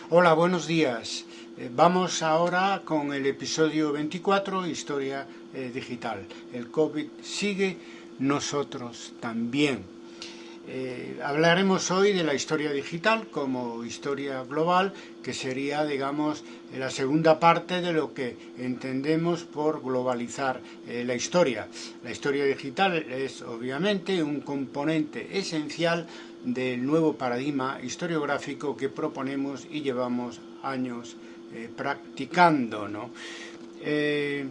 Hola, buenos días. Vamos ahora con el episodio 24, Historia Digital. El COVID sigue, nosotros también. Hablaremos hoy de la historia digital como historia global, que sería, digamos, la segunda parte de lo que entendemos por globalizar la historia. La historia digital es, obviamente, un componente esencial del nuevo paradigma historiográfico que proponemos y llevamos años practicando, ¿no? ¿Qué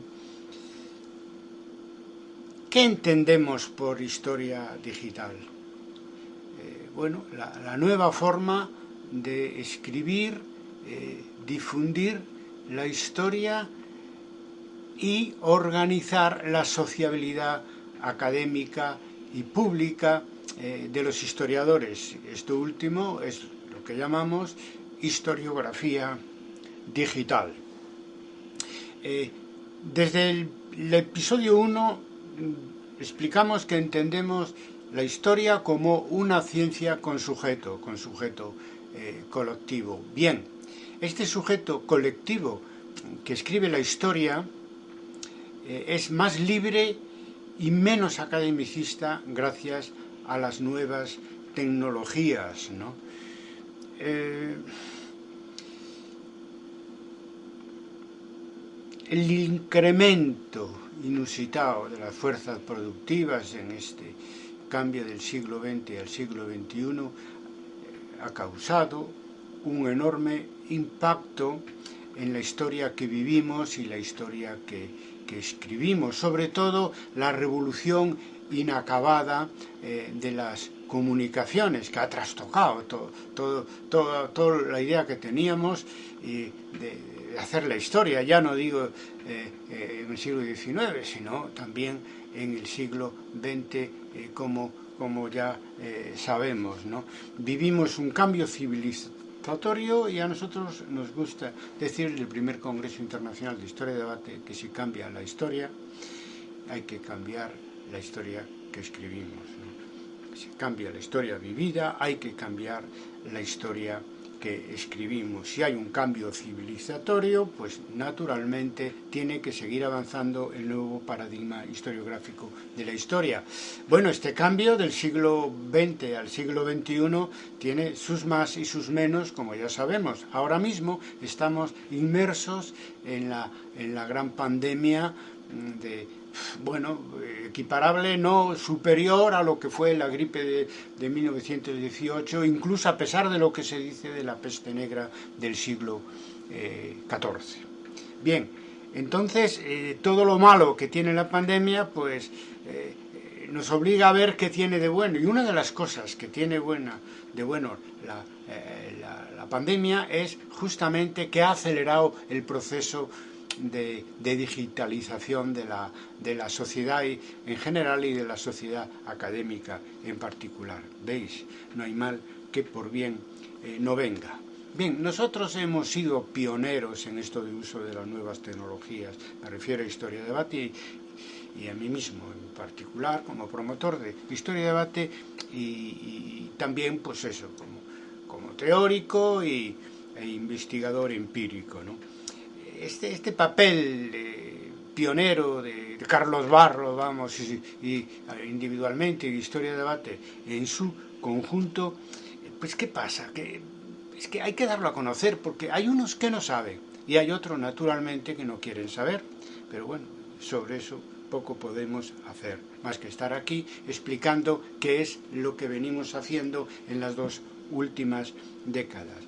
entendemos por historia digital? Bueno, la nueva forma de escribir, difundir la historia y organizar la sociabilidad académica y pública de los historiadores. Esto último es lo que llamamos historiografía digital. Desde el episodio 1 explicamos que entendemos la historia como una ciencia con sujeto colectivo. Bien, este sujeto colectivo que escribe la historia es más libre y menos academicista gracias a las nuevas tecnologías, ¿no? El incremento inusitado de las fuerzas productivas en este cambio del siglo XX al siglo XXI ha causado un enorme impacto en la historia que vivimos y la historia que escribimos, sobre todo la revolución inacabada de las comunicaciones, que ha trastocado toda la idea que teníamos de hacer la historia, ya no digo en el siglo XIX, sino también en el siglo XX, como ya sabemos, ¿no? Vivimos un cambio civilizatorio y a nosotros nos gusta decir en el primer Congreso Internacional de Historia y Debate que si cambia la historia, hay que cambiar la historia que escribimos, ¿no? Si cambia la historia vivida, hay que cambiar la historia que escribimos. Si hay un cambio civilizatorio, pues naturalmente tiene que seguir avanzando el nuevo paradigma historiográfico de la historia. Bueno, este cambio del siglo XX al siglo XXI tiene sus más y sus menos, como ya sabemos. Ahora mismo estamos inmersos en la gran pandemia equiparable, no superior a lo que fue la gripe de 1918, incluso a pesar de lo que se dice de la peste negra del siglo XIV. Bien, entonces todo lo malo que tiene la pandemia, pues nos obliga a ver qué tiene de bueno. Y una de las cosas que tiene de bueno la pandemia es justamente que ha acelerado el proceso de digitalización de la sociedad en general y de la sociedad académica en particular. ¿Veis? No hay mal que por bien no venga. Bien, nosotros hemos sido pioneros en esto de uso de las nuevas tecnologías. Me refiero a Historia de Debate y a mí mismo en particular como promotor de Historia de Debate y también, pues eso, como teórico e investigador empírico, ¿no? Este papel pionero de Carlos Barro, vamos, y individualmente, y Historia de Debate en su conjunto, pues ¿qué pasa? Es que hay que darlo a conocer, porque hay unos que no saben, y hay otros, naturalmente, que no quieren saber. Pero bueno, sobre eso poco podemos hacer, más que estar aquí explicando qué es lo que venimos haciendo en las dos últimas décadas.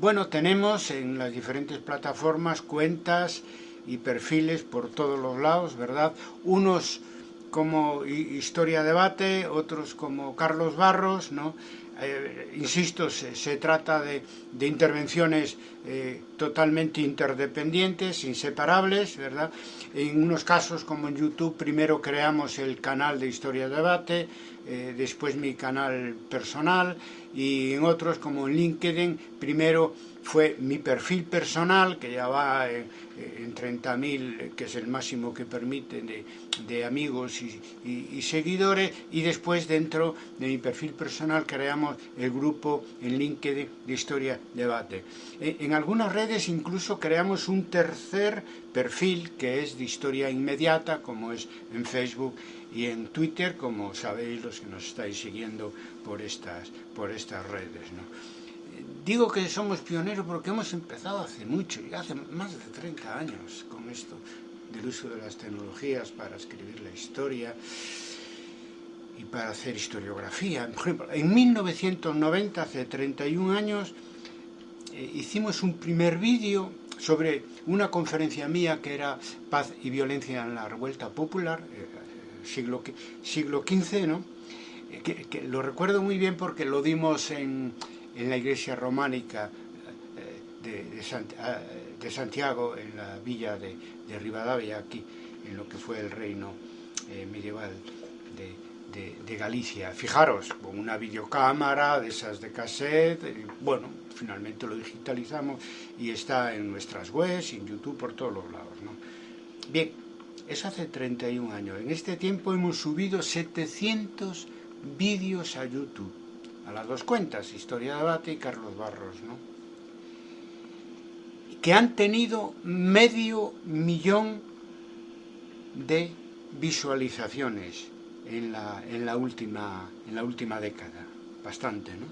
Bueno, tenemos en las diferentes plataformas cuentas y perfiles por todos los lados, ¿verdad? Unos como Historia Debate, otros como Carlos Barros, ¿no? Insisto, se trata de intervenciones totalmente interdependientes, inseparables, ¿verdad? En unos casos, como en YouTube, primero creamos el canal de Historia Debate, después mi canal personal, y en otros como en LinkedIn. Primero fue mi perfil personal, que ya va en 30.000, que es el máximo que permiten de amigos y seguidores, y después dentro de mi perfil personal creamos el grupo en LinkedIn de Historia Debate. En algunas redes incluso creamos un tercer perfil que es de historia inmediata, como es en Facebook y en Twitter, como sabéis los que nos estáis siguiendo por estas redes, ¿no? Digo que somos pioneros porque hemos empezado hace mucho, ya hace más de 30 años con esto del uso de las tecnologías para escribir la historia y para hacer historiografía. Por ejemplo, en 1990, hace 31 años, hicimos un primer vídeo sobre una conferencia mía que era Paz y Violencia en la Revuelta Popular, siglo XV, ¿no? Que lo recuerdo muy bien porque lo dimos en la iglesia románica de Santiago, en la villa de Rivadavia, aquí, en lo que fue el reino medieval de Galicia. Fijaros, con una videocámara de esas de cassette, bueno, finalmente lo digitalizamos y está en nuestras webs, en YouTube, por todos los lados, ¿no? Bien, eso hace 31 años. En este tiempo hemos subido 700 vídeos a YouTube, a las dos cuentas, Historia Debate y Carlos Barros, ¿no? Que han tenido 500.000 de visualizaciones en la última década, bastante, ¿no?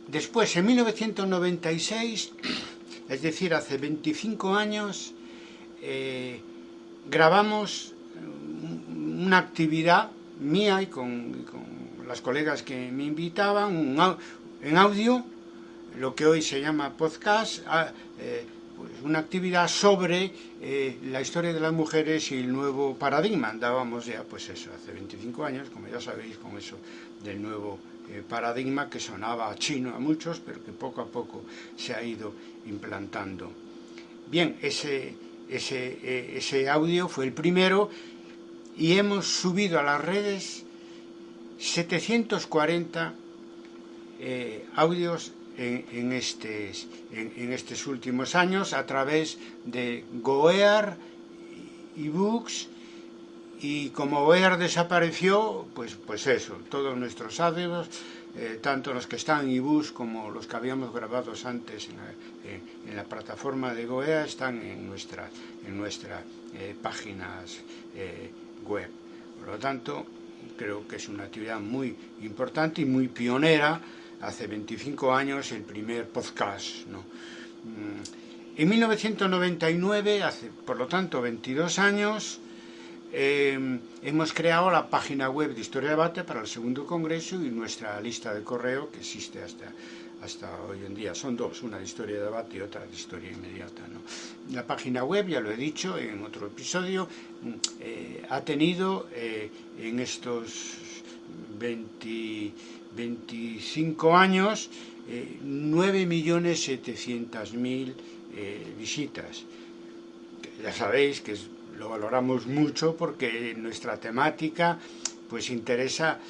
Después, en 1996, es decir, hace 25 años, grabamos una actividad mía y con las colegas que me invitaban, en audio, lo que hoy se llama podcast, pues una actividad sobre la historia de las mujeres y el nuevo paradigma. Andábamos ya, pues eso, hace 25 años, como ya sabéis, con eso del nuevo paradigma, que sonaba chino a muchos, pero que poco a poco se ha ido implantando. Bien, ese audio fue el primero, y hemos subido a las redes 740 audios en estos últimos años, a través de Goear, ebooks, y como Goear desapareció, pues eso, todos nuestros audios, tanto los que están en ebooks como los que habíamos grabado antes en la plataforma de Goear, están en nuestras páginas web. Por lo tanto, creo que es una actividad muy importante y muy pionera. Hace 25 años el primer podcast, ¿no? En 1999, hace por lo tanto 22 años, hemos creado la página web de Historia Debate para el segundo congreso y nuestra lista de correo, que existe hasta hoy en día. Son dos, una de Historia de Debate y otra de Historia Inmediata, ¿no? La página web, ya lo he dicho en otro episodio, ha tenido en estos 25 años 9.700.000 visitas. Ya sabéis que lo valoramos mucho porque nuestra temática pues interesa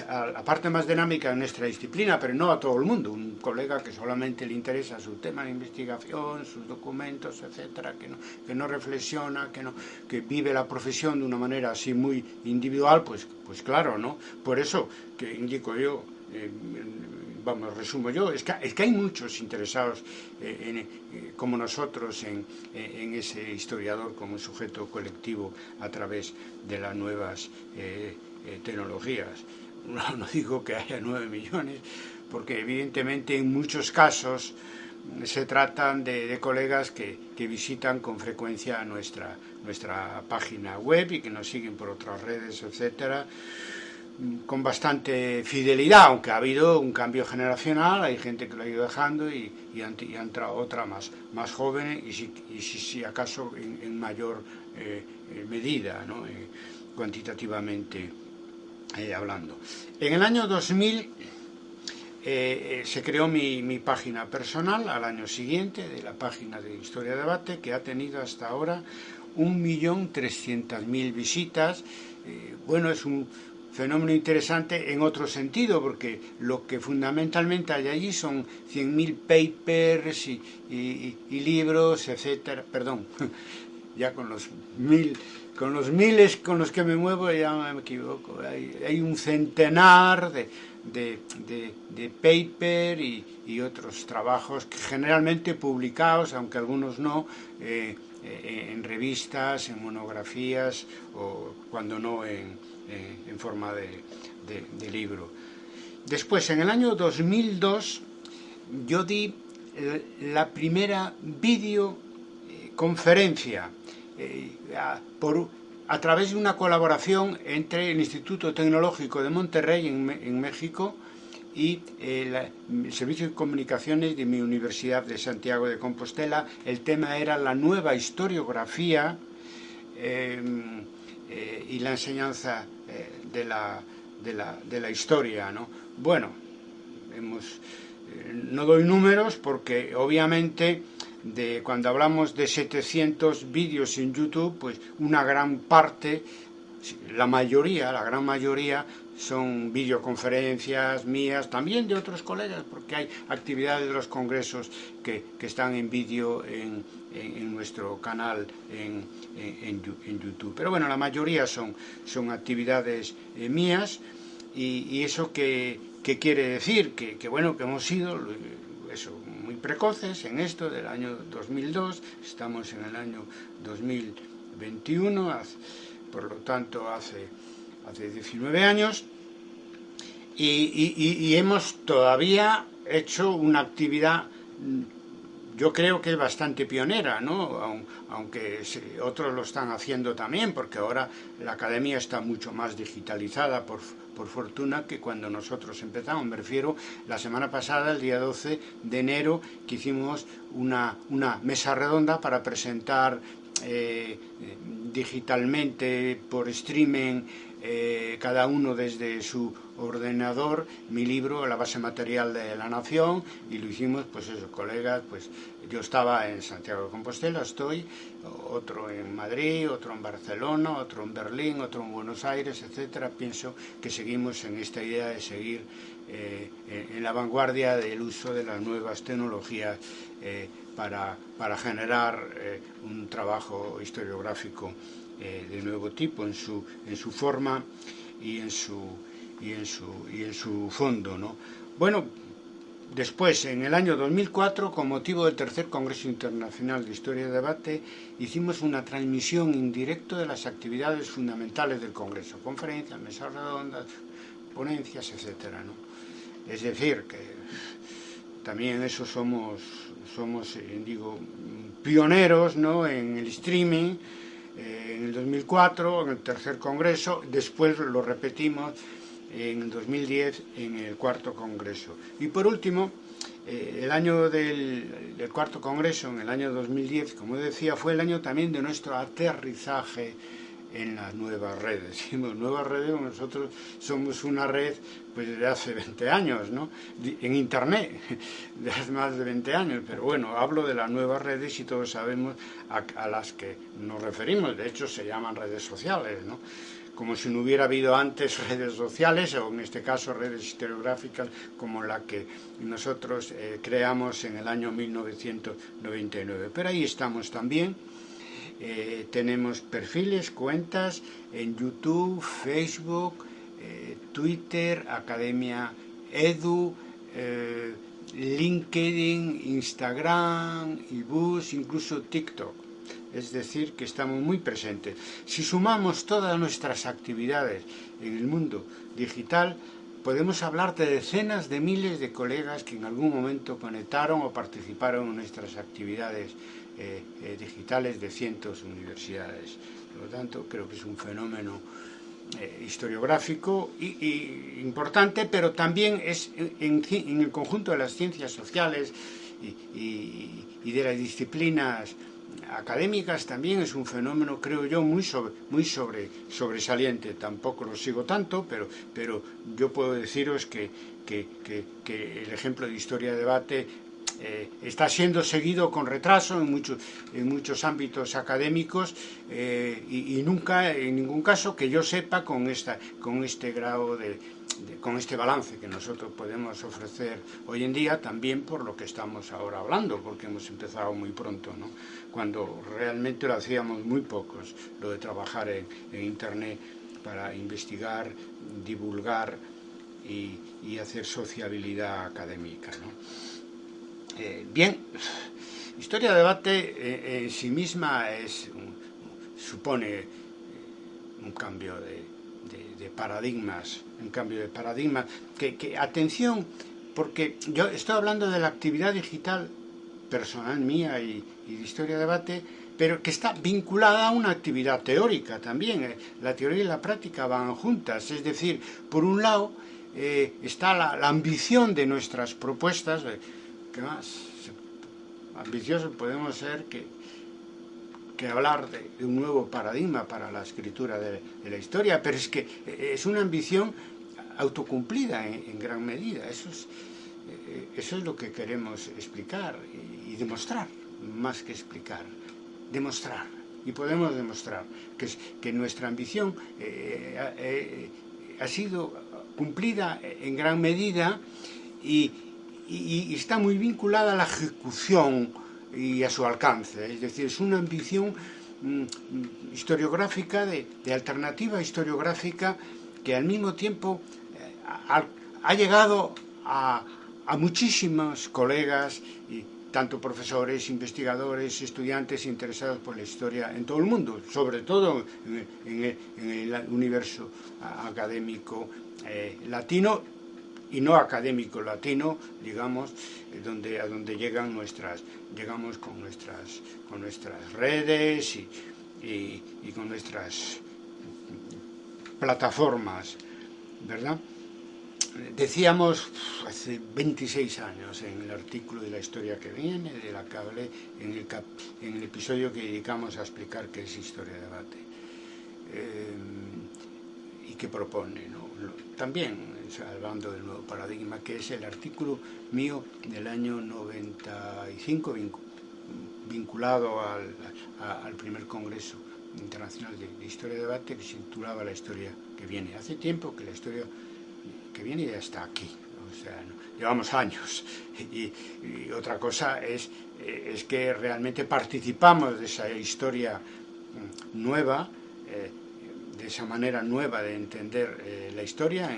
a la parte más dinámica de nuestra disciplina, pero no a todo el mundo. Un colega que solamente le interesa su tema de investigación, sus documentos, etcétera, que no reflexiona, que vive la profesión de una manera así muy individual, pues claro, ¿no? Por eso que indico yo, resumo yo, es que hay muchos interesados como nosotros en ese historiador como sujeto colectivo a través de las nuevas tecnologías. No digo que haya 9 millones, porque evidentemente en muchos casos se tratan de colegas que visitan con frecuencia nuestra página web y que nos siguen por otras redes, etcétera, con bastante fidelidad, aunque ha habido un cambio generacional, hay gente que lo ha ido dejando y ha entrado otra más joven y si acaso en mayor medida, ¿no? Cuantitativamente hablando. En el año 2000 se creó mi página personal, al año siguiente, de la página de Historia Debate, que ha tenido hasta ahora 1.300.000 visitas. Bueno, es fenómeno interesante en otro sentido, porque lo que fundamentalmente hay allí son 100.000 papers y libros, etcétera. Perdón, ya con los miles con los que me muevo ya me equivoco. Hay un centenar de paper y otros trabajos que generalmente publicados, aunque algunos no, en revistas, en monografías o cuando no en forma de libro. Después, en el año 2002, yo di la primera videoconferencia a través de una colaboración entre el Instituto Tecnológico de Monterrey en México y el Servicio de Comunicaciones de mi Universidad de Santiago de Compostela. El tema era la nueva historiografía y la enseñanza de la historia, ¿no? Bueno, no doy números porque obviamente cuando hablamos de 700 vídeos en YouTube, pues una gran parte, la gran mayoría son videoconferencias mías, también de otros colegas, porque hay actividades de los congresos que están en vídeo en nuestro canal en YouTube. Pero bueno, la mayoría son actividades mías, y eso que quiere decir que bueno, que hemos sido muy precoces en esto del año 2002, estamos en el año 2021, por lo tanto hace 19 años, y hemos todavía hecho una actividad, yo creo que es bastante pionera, ¿no? Aunque otros lo están haciendo también, porque ahora la academia está mucho más digitalizada, por fortuna, que cuando nosotros empezamos. Me refiero, la semana pasada, el día 12 de enero, que hicimos una mesa redonda para presentar digitalmente, por streaming, cada uno desde su ordenador, mi libro, La base material de la nación, y lo hicimos, pues eso, colegas, pues yo estaba en Santiago de Compostela, otro en Madrid, otro en Barcelona, otro en Berlín, otro en Buenos Aires, etcétera. Pienso que seguimos en esta idea de seguir en la vanguardia del uso de las nuevas tecnologías para generar un trabajo historiográfico de nuevo tipo en su forma y en su fondo, ¿no? Bueno, después, en el año 2004, con motivo del tercer Congreso Internacional de Historia y Debate, hicimos una transmisión en directo de las actividades fundamentales del Congreso, conferencias, mesas redondas, ponencias, etcétera, ¿no? Es decir, que también en eso somos digo, pioneros, ¿no?, en el streaming, en el 2004, en el tercer Congreso, después lo repetimos en el 2010 en el cuarto Congreso. Y por último, el año del cuarto Congreso, en el año 2010, como decía, fue el año también de nuestro aterrizaje en las nuevas redes. Nuevas redes, nosotros somos una red pues desde hace 20 años, ¿no?, en Internet, de hace más de 20 años, pero bueno, hablo de las nuevas redes y todos sabemos a las que nos referimos. De hecho, se llaman redes sociales, ¿no?, como si no hubiera habido antes redes sociales, o en este caso redes historiográficas como la que nosotros creamos en el año 1999. Pero ahí estamos también. Tenemos perfiles, cuentas en YouTube, Facebook, Twitter, Academia Edu, LinkedIn, Instagram, eBooks, incluso TikTok. Es decir, que estamos muy presentes. Si sumamos todas nuestras actividades en el mundo digital, podemos hablar de decenas de miles de colegas que en algún momento conectaron o participaron en nuestras actividades digitales de cientos de universidades. Por lo tanto, creo que es un fenómeno historiográfico y importante, pero también es en el conjunto de las ciencias sociales y de las disciplinas académicas también es un fenómeno, creo yo, muy sobresaliente. Tampoco lo sigo tanto, pero yo puedo deciros que el ejemplo de Historia de Debate está siendo seguido con retraso en muchos ámbitos académicos y nunca, en ningún caso, que yo sepa, con este grado con este balance que nosotros podemos ofrecer hoy en día, también por lo que estamos ahora hablando, porque hemos empezado muy pronto, ¿no? Cuando realmente lo hacíamos muy pocos, lo de trabajar en Internet para investigar, divulgar y hacer sociabilidad académica, ¿no? Bien, historia de debate en sí misma supone un cambio de paradigmas, atención, porque yo estoy hablando de la actividad digital personal mía y de historia de debate, pero que está vinculada a una actividad teórica también. La teoría y la práctica van juntas, es decir, por un lado está la ambición de nuestras propuestas, que más ambiciosos podemos ser que hablar de un nuevo paradigma para la escritura de la historia, pero es que es una ambición autocumplida en gran medida. Eso es lo que queremos explicar y demostrar, más que explicar, demostrar. Y podemos demostrar que nuestra ambición ha sido cumplida en gran medida y está muy vinculada a la ejecución y a su alcance, es decir, es una ambición historiográfica, de alternativa historiográfica, que al mismo tiempo ha llegado a muchísimos colegas, tanto profesores, investigadores, estudiantes interesados por la historia en todo el mundo, sobre todo en el universo académico latino y no académico latino, digamos, a donde llegamos con nuestras redes y con nuestras plataformas, ¿verdad? Decíamos hace 26 años en el artículo de la historia que viene, de la que hablé en el episodio que dedicamos a explicar qué es historia de debate y qué propone, ¿no? También hablando del nuevo paradigma, que es el artículo mío del año 95, vinculado al primer Congreso Internacional de Historia de Debate, que se titulaba La historia que viene. Hace tiempo que la historia que viene ya está aquí, o sea, llevamos años. Y otra cosa es que realmente participamos de esa historia nueva, de esa manera nueva de entender la historia,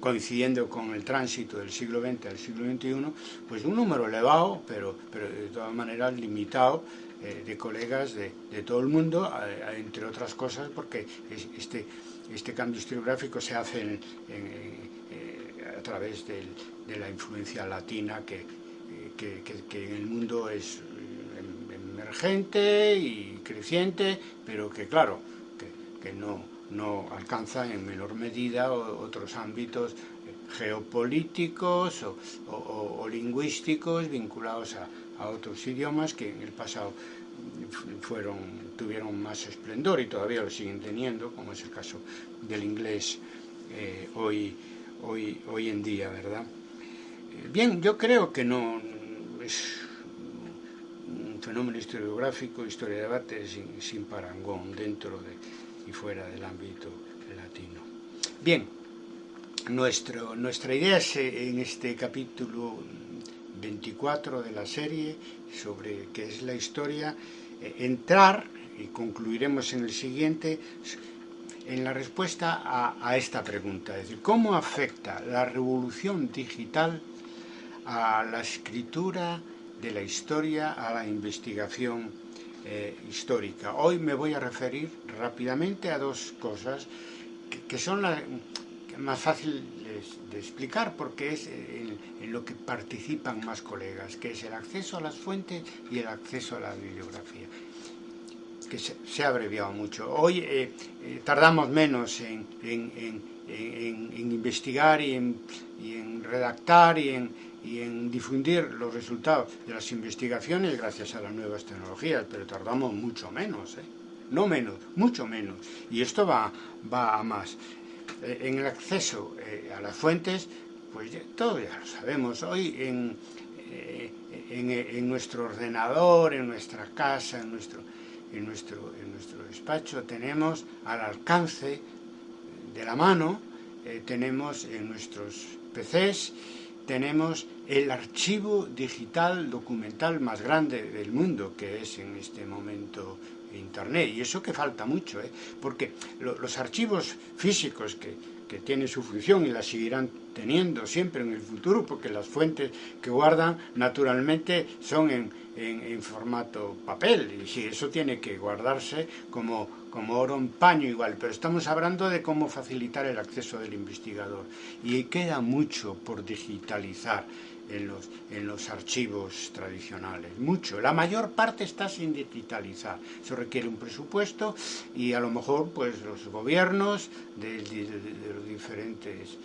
coincidiendo con el tránsito del siglo XX al siglo XXI, pues un número elevado, pero de todas maneras limitado, de colegas de todo el mundo, entre otras cosas, porque este cambio historiográfico se hace a través de la influencia latina que en el mundo es emergente y creciente, pero que claro, que no alcanza en menor medida otros ámbitos geopolíticos o lingüísticos vinculados a otros idiomas que en el pasado tuvieron más esplendor y todavía lo siguen teniendo, como es el caso del inglés hoy en día, ¿verdad? Bien, yo creo que no es un fenómeno historiográfico, historia de debate sin parangón dentro y fuera del ámbito latino. Bien, nuestra idea es, en este capítulo 24 de la serie sobre qué es la historia, entrar, y concluiremos en el siguiente, en la respuesta a esta pregunta, es decir, ¿cómo afecta la revolución digital a la escritura de la historia, a la investigación histórica? Hoy me voy a referir rápidamente a dos cosas que son las más fáciles de explicar, porque es en lo que participan más colegas, que es el acceso a las fuentes y el acceso a la bibliografía, que se ha abreviado mucho. Hoy tardamos menos en investigar y en redactar y en difundir los resultados de las investigaciones gracias a las nuevas tecnologías, pero tardamos mucho menos, no menos, mucho menos, y esto va a más. En el acceso a las fuentes pues todo ya lo sabemos. Hoy en nuestro ordenador, en nuestra casa, en nuestro despacho, tenemos al alcance de la mano, tenemos en nuestros PCs, tenemos el archivo digital documental más grande del mundo, que es en este momento Internet. Y eso que falta mucho, porque los archivos físicos que tienen su función y la seguirán teniendo siempre en el futuro, porque las fuentes que guardan naturalmente son en formato papel, y sí, eso tiene que guardarse como oro en paño igual, pero estamos hablando de cómo facilitar el acceso del investigador, y queda mucho por digitalizar en los archivos tradicionales, mucho. La mayor parte está sin digitalizar. Eso requiere un presupuesto y a lo mejor pues los gobiernos de los diferentes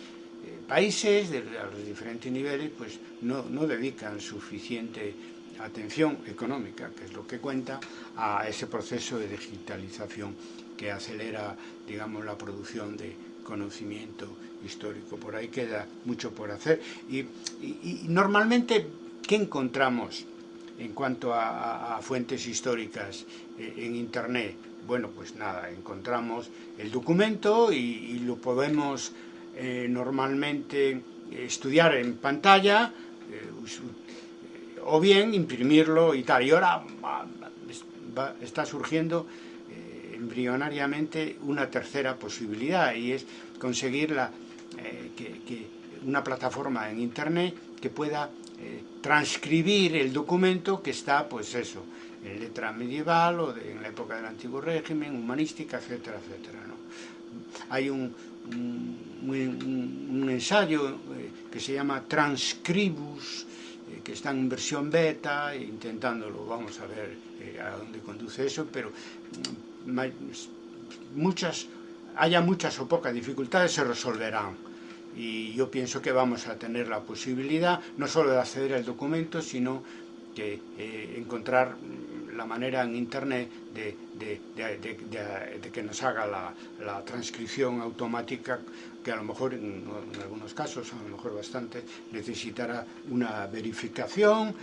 países, a los diferentes niveles, pues no dedican suficiente atención económica, que es lo que cuenta, a ese proceso de digitalización que acelera, digamos, la producción de conocimiento histórico. Por ahí queda mucho por hacer. Y normalmente, ¿qué encontramos en cuanto a fuentes históricas en Internet? Bueno, pues nada, encontramos el documento y lo podemos normalmente estudiar en pantalla, o bien imprimirlo y tal. Y ahora está surgiendo embrionariamente una tercera posibilidad, y es conseguir una plataforma en Internet que pueda transcribir el documento que está, pues eso, en letra medieval o en la época del Antiguo Régimen, humanística, etcétera, etcétera, ¿no? Hay un ensayo que se llama Transcribus, que está en versión beta, intentándolo, vamos a ver a dónde conduce eso, pero haya muchas o pocas dificultades, se resolverán. Y yo pienso que vamos a tener la posibilidad no solo de acceder al documento, sino que encontrar la manera en Internet de que nos haga la transcripción automática, que a lo mejor en algunos casos, a lo mejor bastante, necesitará una verificación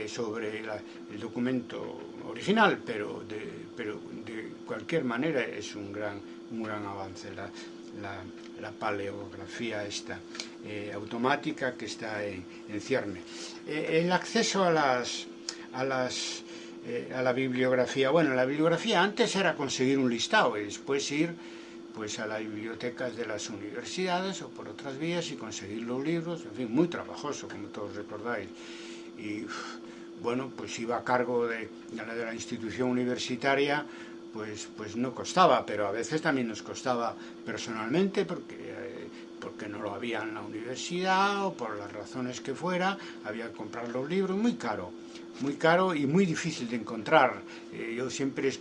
sobre el documento original, pero de cualquier manera es un gran avance la paleografía esta automática que está en cierne. El acceso a la bibliografía. Bueno, la bibliografía antes era conseguir un listado y después ir pues a las bibliotecas de las universidades o por otras vías y conseguir los libros, en fin, muy trabajoso, como todos recordáis. Y bueno, pues iba a cargo de la institución universitaria, pues no costaba, pero a veces también nos costaba personalmente porque no lo había en la universidad o por las razones que fuera, había que comprar los libros, muy caro y muy difícil de encontrar. Yo siempre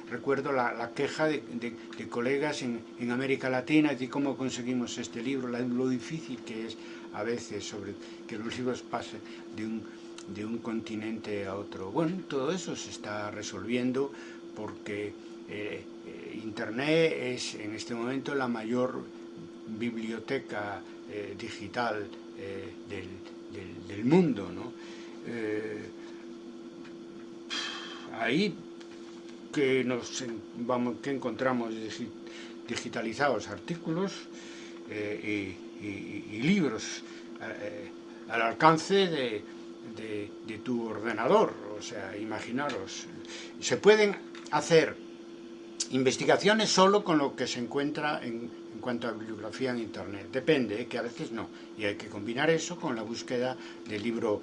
recuerdo la queja de colegas en América Latina de cómo conseguimos este libro, lo difícil que es a veces sobre que los libros pasen de un continente a otro. Bueno, todo eso se está resolviendo porque Internet es en este momento la mayor biblioteca digital del mundo, ¿no? Ahí que encontramos digitalizados artículos y libros al alcance de tu ordenador. O sea, imaginaros, se pueden hacer investigaciones solo con lo que se encuentra en cuanto a bibliografía en Internet. Depende, que a veces no. Y hay que combinar eso con la búsqueda del libro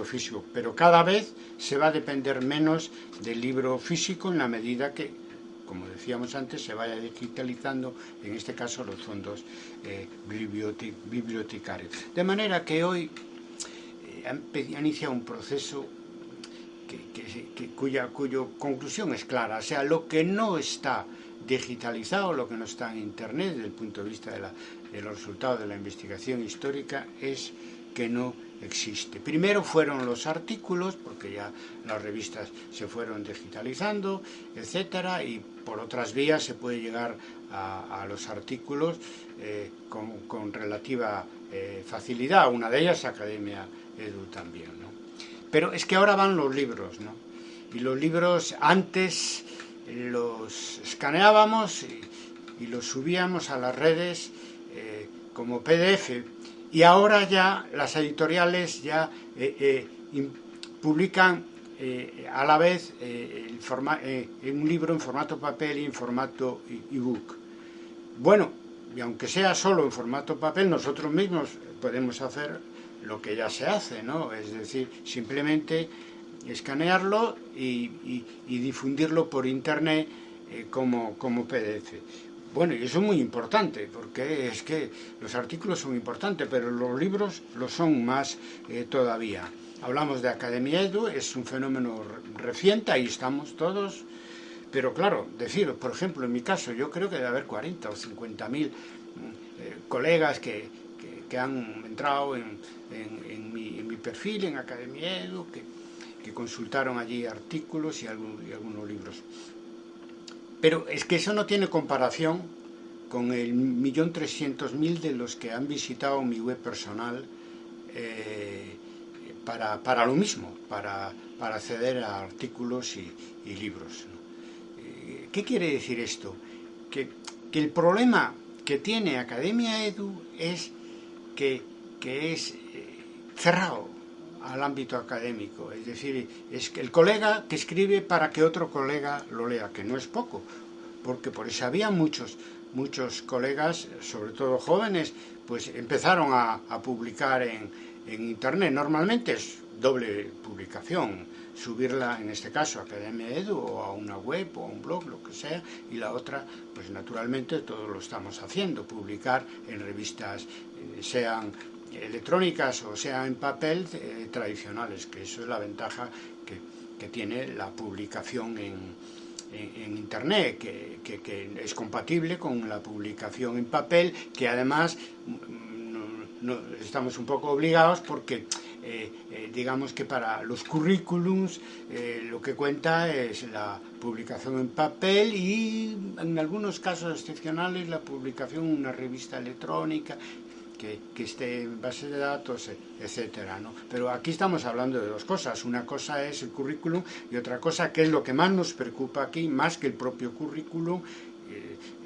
físico. Pero cada vez se va a depender menos del libro físico en la medida que, como decíamos antes, se vaya digitalizando, en este caso, los fondos bibliotecarios. De manera que hoy ha iniciado un proceso cuya conclusión es clara. O sea, lo que no está digitalizado, lo que no está en Internet desde el punto de vista de los resultados de la investigación histórica es que no existe. Primero fueron los artículos, porque ya las revistas se fueron digitalizando, etcétera, y por otras vías se puede llegar a los artículos con relativa facilidad. Una de ellas Academia Edu también, ¿no? Pero es que ahora van los libros, ¿no? Y los libros antes los escaneábamos y los subíamos a las redes como PDF, y ahora ya las editoriales ya publican a la vez un libro en formato papel y en formato ebook. Bueno, y aunque sea solo en formato papel, nosotros mismos podemos hacer lo que ya se hace, ¿no? Es decir, simplemente escanearlo y difundirlo por internet como PDF. Bueno, y eso es muy importante, porque es que los artículos son importantes, pero los libros lo son más todavía. Hablamos de Academia Edu, es un fenómeno reciente, ahí estamos todos, pero claro, decir, por ejemplo, en mi caso, yo creo que debe haber 40 o 50.000 colegas que han entrado en mi perfil, en Academia Edu, que consultaron allí artículos y algunos libros. Pero es que eso no tiene comparación con el 1.300.000 de los que han visitado mi web personal para lo mismo, para acceder a artículos y libros, ¿no? ¿Qué quiere decir esto? Que el problema que tiene Academia Edu es que es cerrado al ámbito académico, es decir, es que el colega que escribe para que otro colega lo lea, que no es poco, porque por eso había muchos colegas, sobre todo jóvenes, pues empezaron a publicar en internet. Normalmente es doble publicación, subirla en este caso a Academia Edu o a una web o a un blog, lo que sea, y la otra, pues naturalmente todos lo estamos haciendo, publicar en revistas, sean electrónicas o sean en papel, tradicionales, que eso es la ventaja que tiene la publicación en internet, que es compatible con la publicación en papel, que además estamos un poco obligados porque digamos que para los currículums lo que cuenta es la publicación en papel y en algunos casos excepcionales la publicación en una revista electrónica que esté en base de datos, etcétera, ¿no? Pero aquí estamos hablando de dos cosas. Una cosa es el currículum y otra cosa, que es lo que más nos preocupa aquí, más que el propio currículum,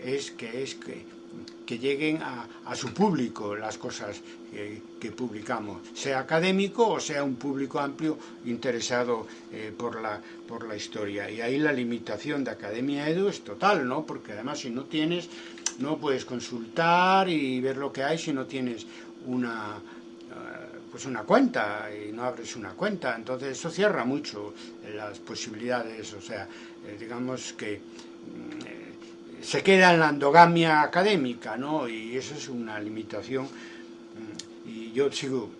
es que lleguen a su público las cosas que publicamos, sea académico o sea un público amplio interesado por la historia. Y ahí la limitación de Academia Edu es total, ¿no? Porque además si no tienes, no puedes consultar y ver lo que hay si no tienes una cuenta y no abres una cuenta. Entonces eso cierra mucho las posibilidades, o sea, digamos que se queda en la endogamia académica, ¿no? Y eso es una limitación. Y yo sigo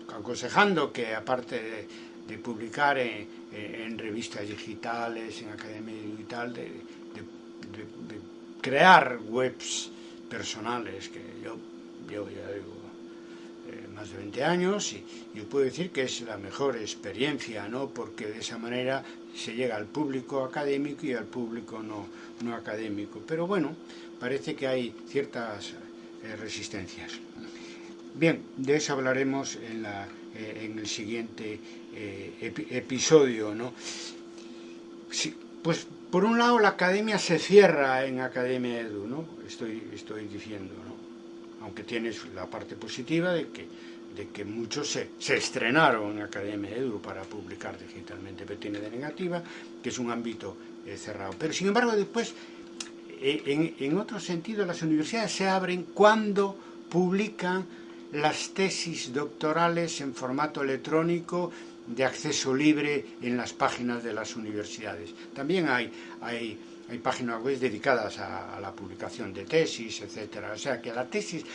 aconsejando que, aparte de publicar en revistas digitales, en Academia y tal, de crear webs personales, que yo ya digo más de 20 años y yo puedo decir que es la mejor experiencia, ¿no? Porque de esa manera se llega al público académico y al público no académico. Pero bueno, parece que hay ciertas resistencias. Bien, de eso hablaremos en el siguiente episodio, ¿no? Sí, pues por un lado la academia se cierra en Academia Edu, ¿no? Estoy diciendo, ¿no? Aunque tienes la parte positiva de que muchos se estrenaron en Academia Edu para publicar digitalmente, pero tiene de negativa que es un ámbito cerrado. Pero sin embargo después, en otro sentido, las universidades se abren cuando publican las tesis doctorales en formato electrónico de acceso libre en las páginas de las universidades. También hay páginas web dedicadas a la publicación de tesis, etcétera. O sea, que la tesis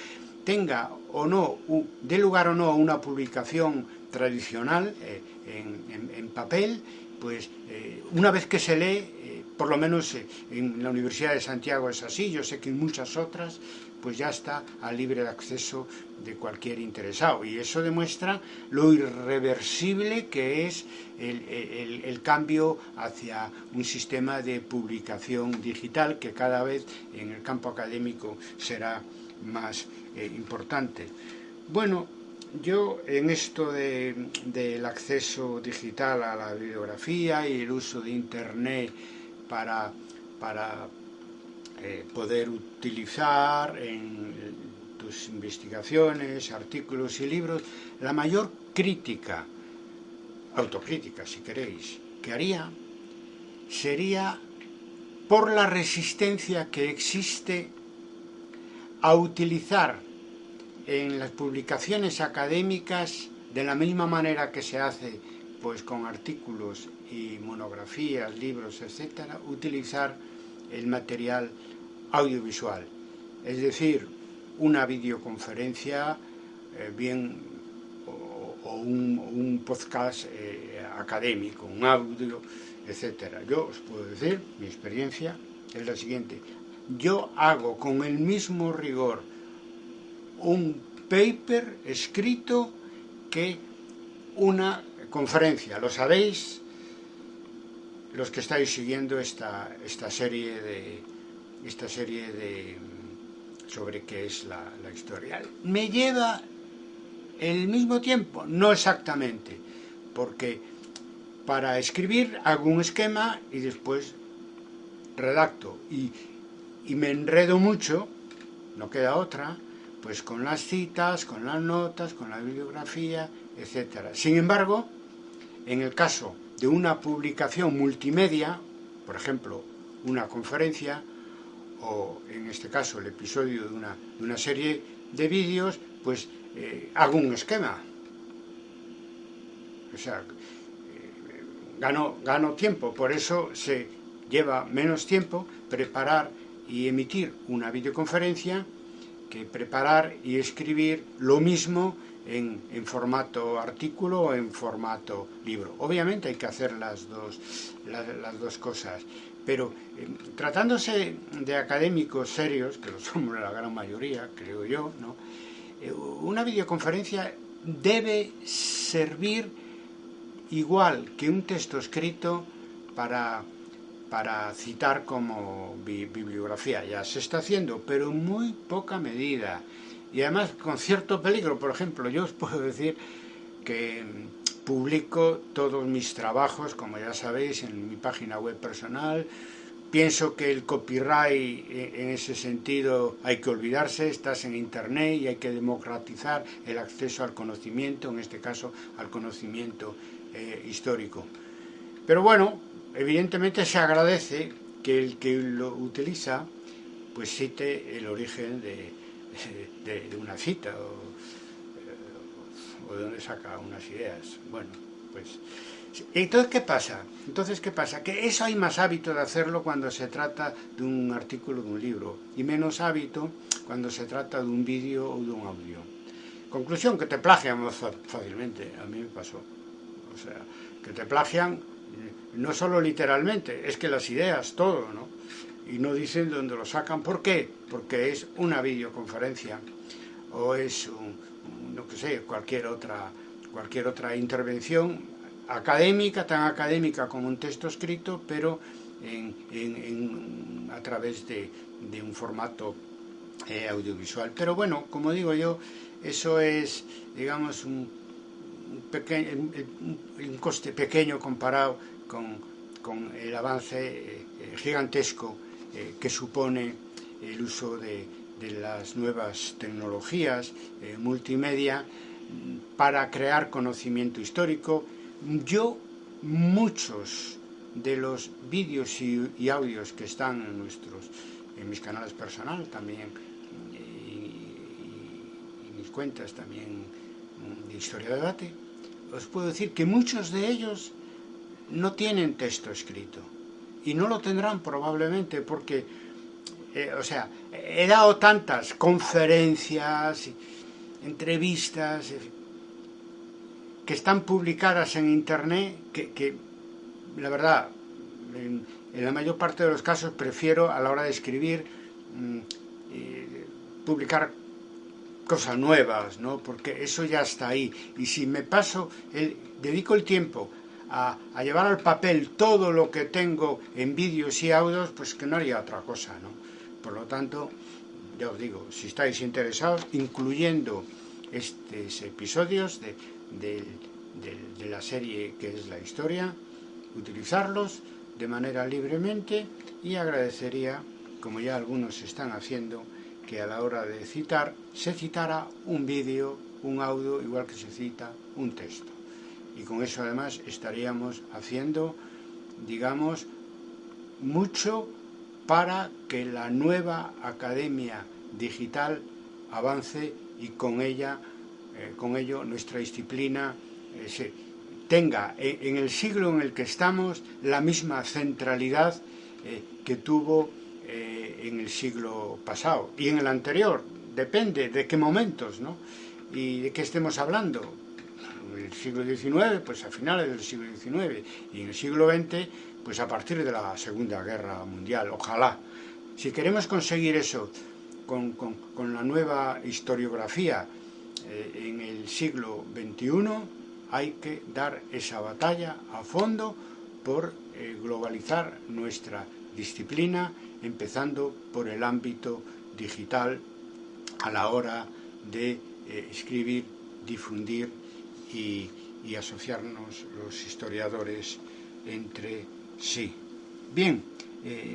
tenga o no, dé lugar o no a una publicación tradicional en papel, pues una vez que se lee, por lo menos en la Universidad de Santiago es así, yo sé que en muchas otras, pues ya está a libre acceso de cualquier interesado. Y eso demuestra lo irreversible que es el cambio hacia un sistema de publicación digital que cada vez en el campo académico será más importante. Bueno, yo en esto del acceso digital a la bibliografía y el uso de Internet para poder utilizar en tus investigaciones, artículos y libros, la mayor crítica, autocrítica si queréis, que haría sería por la resistencia que existe a utilizar en las publicaciones académicas, de la misma manera que se hace pues con artículos y monografías, libros, etcétera, utilizar el material audiovisual, es decir, una videoconferencia bien o un podcast académico, un audio, etcétera. Yo os puedo decir, mi experiencia es la siguiente: yo hago con el mismo rigor un paper escrito que una conferencia. Lo sabéis los que estáis siguiendo esta serie sobre qué es la historia. Me lleva el mismo tiempo, no exactamente, porque para escribir hago un esquema y después redacto y me enredo mucho, no queda otra, pues con las citas, con las notas, con la bibliografía, etcétera. Sin embargo, en el caso de una publicación multimedia, por ejemplo, una conferencia, o en este caso el episodio de una serie de vídeos, pues hago un esquema. O sea, gano tiempo, por eso se lleva menos tiempo preparar y emitir una videoconferencia que preparar y escribir lo mismo en formato artículo o en formato libro. Obviamente hay que hacer las dos cosas, pero tratándose de académicos serios, que lo somos la gran mayoría, creo yo, ¿no? Una videoconferencia debe servir igual que un texto escrito para citar como bibliografía. Ya se está haciendo, pero en muy poca medida. Y además con cierto peligro. Por ejemplo, yo os puedo decir que publico todos mis trabajos, como ya sabéis, en mi página web personal. Pienso que el copyright en ese sentido hay que olvidarse, estás en Internet y hay que democratizar el acceso al conocimiento, en este caso al conocimiento histórico. Pero bueno, evidentemente se agradece que el que lo utiliza pues cite el origen de una cita o de donde saca unas ideas. Bueno, pues entonces ¿qué pasa? Que eso hay más hábito de hacerlo cuando se trata de un artículo, de un libro, y menos hábito cuando se trata de un vídeo o de un audio. Conclusión, que te plagian fácilmente. A mí me pasó. O sea, que te plagian no solo literalmente, es que las ideas, todo, ¿no? Y no dicen de dónde lo sacan. ¿Por qué? Porque es una videoconferencia o es no sé, cualquier otra intervención académica, tan académica como un texto escrito, pero a través de un formato audiovisual. Pero bueno, como digo yo, eso es, digamos, un coste pequeño comparado con el avance gigantesco que supone el uso de las nuevas tecnologías multimedia para crear conocimiento histórico. Muchos de los vídeos y audios que están en mis canales personales también y mis cuentas también de Historia de Debate, os puedo decir que muchos de ellos no tienen texto escrito y no lo tendrán probablemente porque he dado tantas conferencias, entrevistas que están publicadas en Internet que la verdad, en la mayor parte de los casos prefiero a la hora de escribir publicar cosas nuevas, ¿no? Porque eso ya está ahí. Y si me dedico el tiempo a llevar al papel todo lo que tengo en vídeos y audios, pues que no haría otra cosa, ¿no? Por lo tanto, ya os digo, si estáis interesados, incluyendo estos episodios de la serie que es la historia, utilizarlos de manera libremente, y agradecería, como ya algunos están haciendo, que a la hora de citar se citara un vídeo, un audio, igual que se cita un texto. Y con eso además estaríamos haciendo, digamos, mucho para que la nueva academia digital avance y con ello nuestra disciplina tenga en el siglo en el que estamos la misma centralidad que tuvo en el siglo pasado y en el anterior. Depende de qué momentos, ¿no? Y de qué estemos hablando. En el siglo XIX, pues a finales del siglo XIX, y en el siglo XX, pues a partir de la Segunda Guerra Mundial. Ojalá. Si queremos conseguir eso con la nueva historiografía en el siglo XXI, hay que dar esa batalla a fondo por globalizar nuestra disciplina, empezando por el ámbito digital a la hora de escribir, difundir y asociarnos los historiadores entre sí. Bien,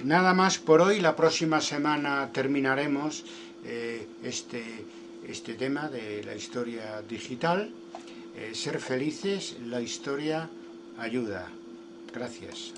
nada más por hoy. La próxima semana terminaremos este tema de la historia digital. Ser felices, la historia ayuda. Gracias.